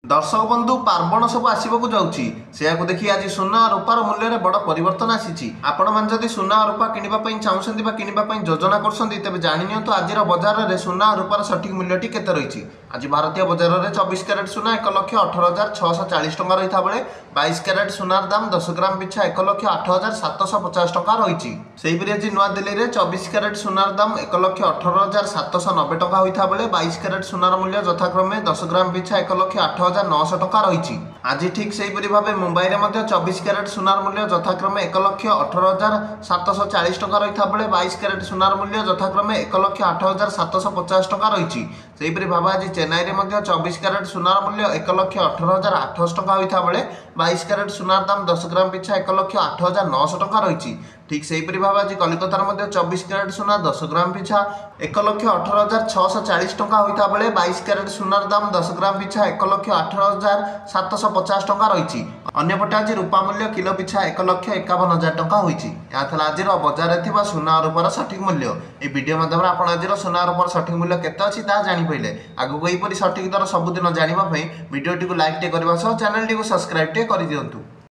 दर्शक बंधु पार्वण सब आसवाक जाऊँगी से देखिए आज सुना और रूपार मूल्य में बड़ परिवर्तन आसी आपण मैंने जब सुना और रूपा किणापी चाहूँगी किणापी योजना कर जाणी नियंतु आज बजार में सुना और रूपार सठिक मूल्यटी केते रही। आज भारतीय बजार में 24 क्यारेट सुना 1,18,640 टଙ୍କା रही बेले 22 क्यारेट सुनार दाम 10 ग्राम पिछा 1,08,750 टଙ୍କା रही। सेहीपरि आज नुआदिल्ली में 24 क्यारेट सुनार दाम 1,18,790 टଙ୍କା होता बेले 22 क्यारेट सुनार मूल्य यथाक्रमे 10 ग्राम पिछा 1,08,900 टଙ୍କା रही। आज ठीक सेहीपरि भाव मुंबई में 24 क्यारेट सुनार मूल्य यथाक्रमे 1,18,740 टଙ୍କା रही बेले 22 क्यारेट सुनार मूल्य यथाक्रमे 1,08,750 टଙ୍କା रही। सेहीपरि भाव आज चेन्नई में 24 क्यारेट सुनार मूल्य 1,18,800 टଙ୍କା होता बेले 22 क्यारेट सुनार दाम 10 ग्राम पिछा 1,08,900 टଙ୍କା रही। ठीक सेहीपरि भाव आज कलिकतार 24 क्यारेट सुना 10 ग्राम पिछा 1,18,640 टଙ୍କା होता बेले 22 क्यारेट सुनार दाम 10 ग्राम पिछा 1,08,750 टଙ୍କା रही। अन्यपटे आज रूपा मूल्य किलो पिछा 1,51,000 टଙ୍କା होती। यह आज बजार में सुना और रूपार सठिक मूल्य। ये वीडियो माध्यम आज सुना और रूपार सठिक मूल्य केते अच्छी जानीपारे। आगू यहीपरि सठिक दर सबुदिन जानापी वीडियो टी लाइक करने चैनल टी सब्सक्राइब कर दिंतु।